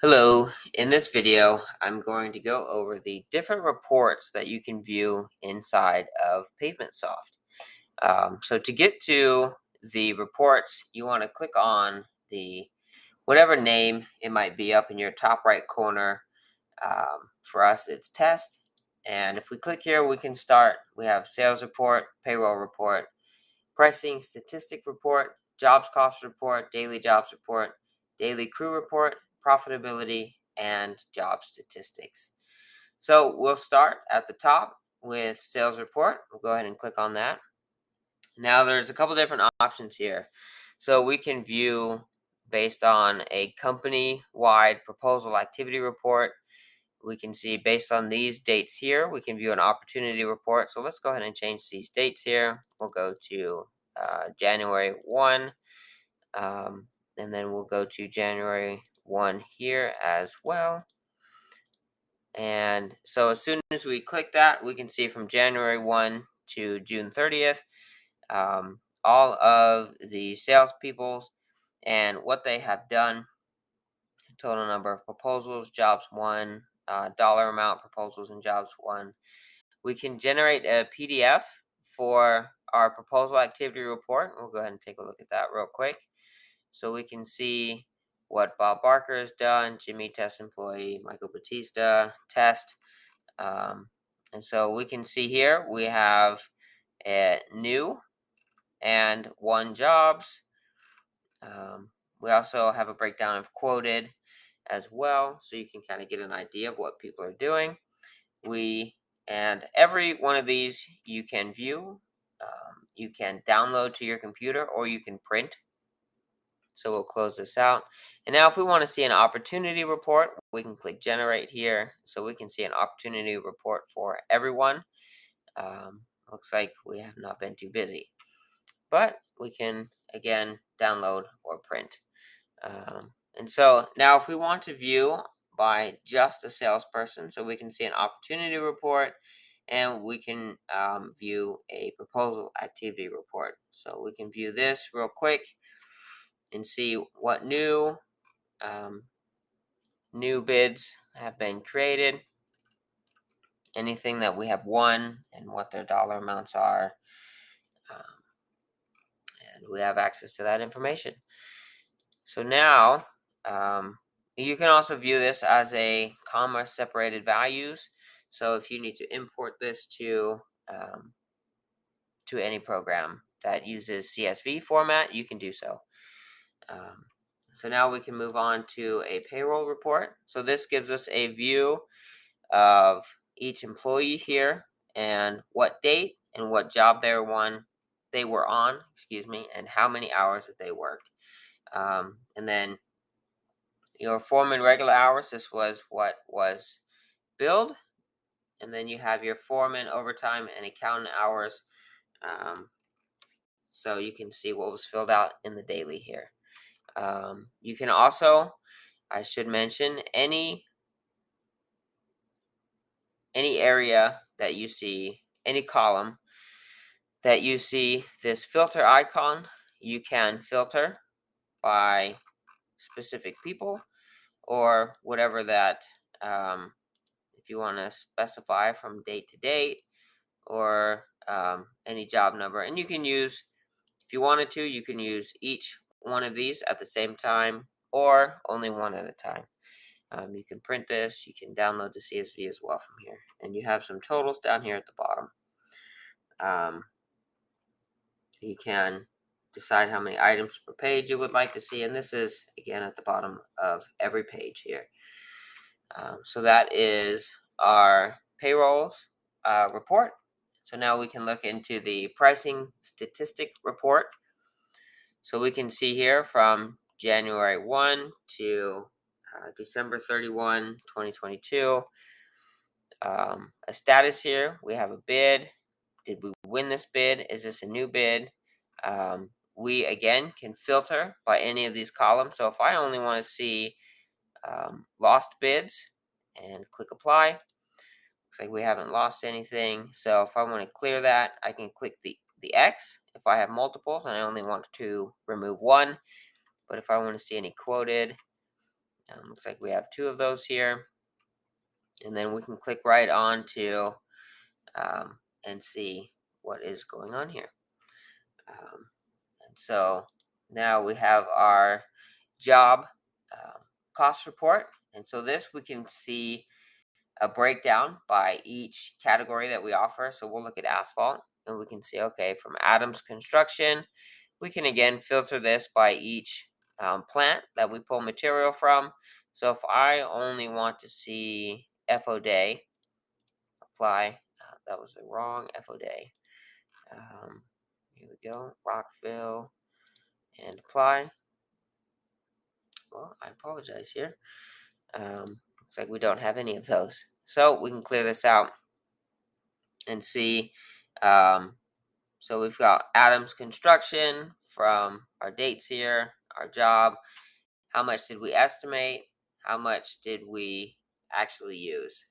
Hello, in this video, I'm going to go over the different reports that you can view inside of PavementSoft. So to get to the reports, you want to click on the whatever name it might be up in your top right corner. For us, it's test. And if we click here, we can start. We have sales report, payroll report, pricing statistic report, jobs cost report, daily jobs report, daily crew report, profitability, and job statistics. So we'll start at the top with sales report. We'll go ahead and click on that. Now there's a couple different options here. So we can view based on a company-wide proposal activity report. We can see based on these dates here, we can view an opportunity report. So let's go ahead and change these dates here. We'll go to January 1, and then we'll go to January 1 here as well. And so as soon as we click that, we can see from January 1 to June 30th, all of the salespeople's and what they have done, total number of proposals, jobs won, dollar amount proposals and jobs won. We can generate a PDF for our proposal activity report. We'll go ahead and take a look at that real quick. So we can see what Bob Barker has done, Jimmy test employee, Michael Batista test. And so we can see here we have a new and won jobs. We also have a breakdown of quoted as well, so you can kind of get an idea of what people are doing. And every one of these you can view. You can download to your computer or you can print. So we'll close this out. And now if we want to see an opportunity report, we can click generate here. So we can see an opportunity report for everyone. Looks like we have not been too busy. But we can, again, download or print. And so now if we want to view by just a salesperson, so we can see an opportunity report and we can view a proposal activity report. So we can view this real quick and see what new bids have been created, anything that we have won and what their dollar amounts are. And we have access to that information. So now you can also view this as a comma separated values. So if you need to import this to any program that uses CSV format, you can do so. So now we can move on to a payroll report. So this gives us a view of each employee here and what date and what job they were on, and how many hours that they worked. And then your foreman regular hours, this was what was billed. And then you have your foreman overtime and accountant hours. So you can see what was filled out in the daily here. You can also, I should mention, any area that you see, any column that you see this filter icon, you can filter by specific people or whatever that, if you want to specify from date to date or any job number. And you can use, if you wanted to, you can use each one of these at the same time or only one at a time. You can print this, you can download the CSV as well from here. And you have some totals down here at the bottom. You can decide how many items per page you would like to see. And this is, again, at the bottom of every page here. So that is our payrolls report. So now we can look into the pricing statistic report. So we can see here from January 1 to December 31, 2022. A status here, we have a bid. Did we win this bid? Is this a new bid? We, again, can filter by any of these columns. So if I only want to see lost bids and click apply, looks like we haven't lost anything. So if I want to clear that, I can click the X if I have multiples and I only want to remove one. But if I want to see any quoted, Looks like we have 2 of those here. And then we can click right on to and see what is going on here. And so now we have our job cost report. And so this we can see a breakdown by each category that we offer. So we'll look at asphalt and we can see, okay, from Adams Construction, we can again filter this by each plant that we pull material from. So if I only want to see FO day, apply, that was the wrong FO day. Here we go, Rockville, and apply. Well, I apologize here. Looks like we don't have any of those. So we can clear this out and see. So we've got Adams Construction from our dates here, our job. How much did we estimate? How much did we actually use?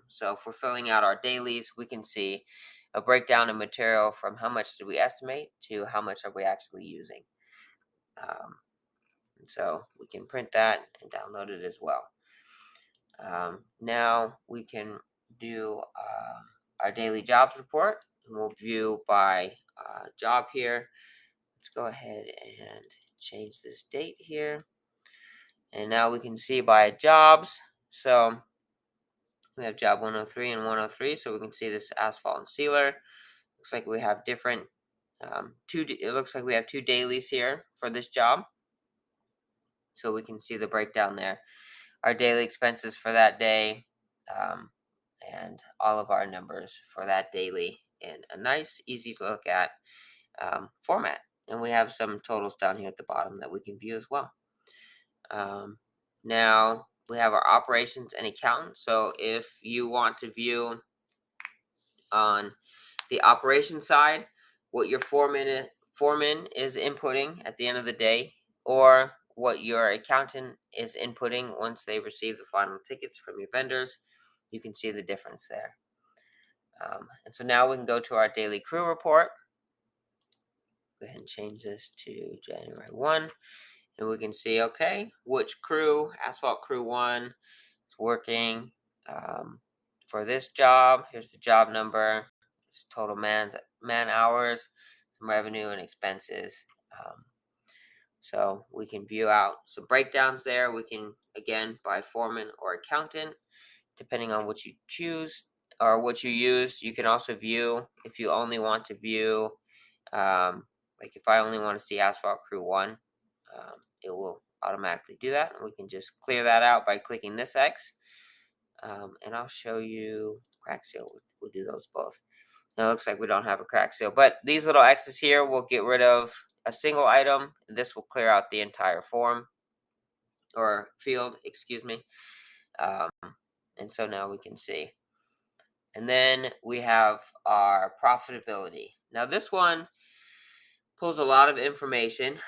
So if we're filling out our dailies, we can see a breakdown of material from how much did we estimate to how much are we actually using. And so we can print that and download it as well. Now we can do our daily jobs report, and we'll view by job here. Let's go ahead and change this date here. And now we can see by jobs. So we have job 103 and 103, so we can see this asphalt and sealer. Looks like we have different it looks like we have 2 dailies here for this job. So we can see the breakdown there. Our daily expenses for that day, and all of our numbers for that daily in a nice, easy to look at format. And we have some totals down here at the bottom that we can view as well. Now we have our operations and accountant. So if you want to view on the operations side what your foreman is inputting at the end of the day, or what your accountant is inputting once they receive the final tickets from your vendors, you can see the difference there. And so now we can go to our daily crew report. Go ahead and change this to January 1. And we can see, okay, which crew, asphalt crew 1, is working for this job. Here's the job number, it's total man hours, some revenue and expenses. So we can view out some breakdowns there. We can, again, by foreman or accountant, depending on what you choose or what you use. You can also view, if you only want to view, like if I only want to see asphalt crew 1, it will automatically do that. And we can just clear that out by clicking this X. And I'll show you crack seal. We'll do those both. Now it looks like we don't have a crack seal, but these little X's here will get rid of a single item. And this will clear out the entire form or field, excuse me. And so now we can see. And then we have our profitability. Now this one pulls a lot of information,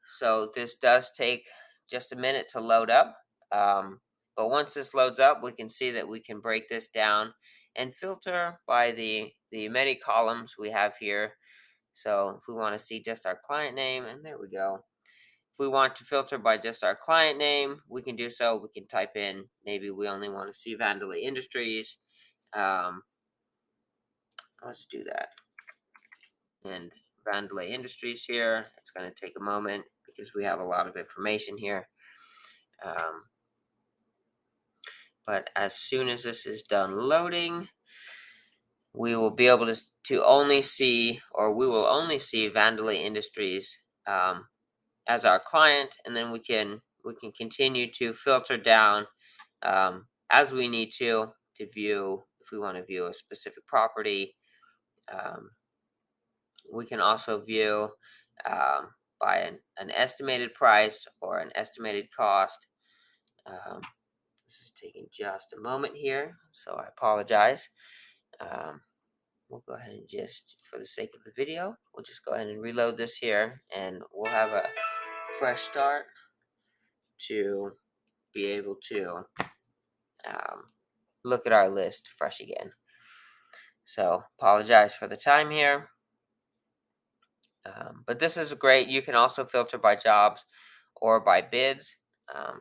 so this does take just a minute to load up. But once this loads up, we can see that we can break this down and filter by the many columns we have here. So if we want to see just our client name, and there we go. If we want to filter by just our client name, we can do so. We can type in, maybe we only want to see Vandelay Industries. Let's do that. And Vandelay Industries here. It's going to take a moment because we have a lot of information here. But as soon as this is done loading, we will be able to only see, or we will only see Vandelay Industries as our client, and then we can continue to filter down as we need to view, if we want to view a specific property. We can also view by an estimated price or an estimated cost. This is taking just a moment here, so I apologize. We'll go ahead and just, for the sake of the video, we'll just go ahead and reload this here, and we'll have a fresh start to be able to look at our list fresh again. So apologize for the time here. But this is great. You can also filter by jobs or by bids.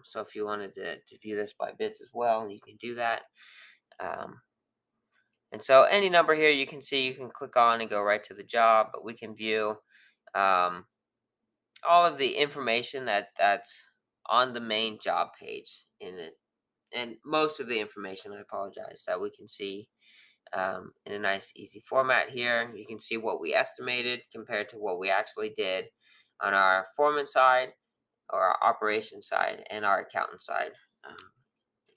So if you wanted to view this by bids as well, you can do that. And so any number here you can see, you can click on and go right to the job, but we can view all of the information that's on the main job page in it, and most of the information, I apologize, that we can see in a nice easy format here. You can see what we estimated compared to what we actually did on our foreman side, or our operation side, and our accountant side.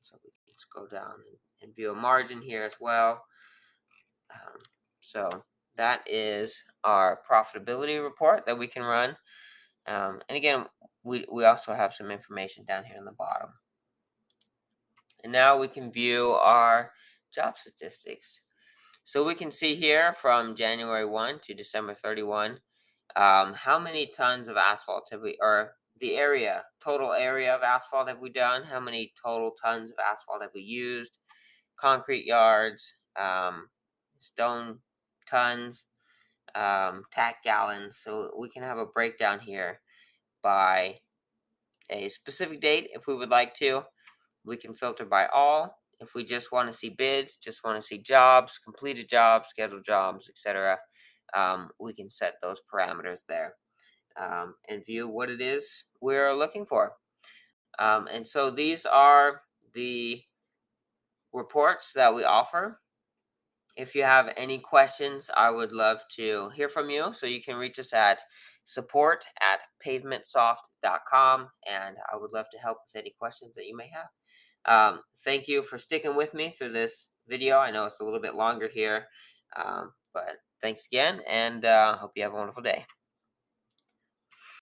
So we can just go down and view a margin here as well. So that is our profitability report that we can run. And again, we also have some information down here on the bottom. And now we can view our job statistics. So we can see here from January 1 to December 31, how many tons of asphalt have we, or the total area of asphalt have we done, how many total tons of asphalt have we used, concrete yards, stone tons, tack gallons. So we can have a breakdown here by a specific date if we would like to. We can filter by all. If we just want to see bids, just want to see jobs, completed jobs, scheduled jobs, etc., we can set those parameters there and view what it is we're looking for. And so these are the reports that we offer. If you have any questions, I would love to hear from you. So you can reach us at support@pavementsoft.com, and I would love to help with any questions that you may have. Thank you for sticking with me through this video. I know it's a little bit longer here, but thanks again, and hope you have a wonderful day.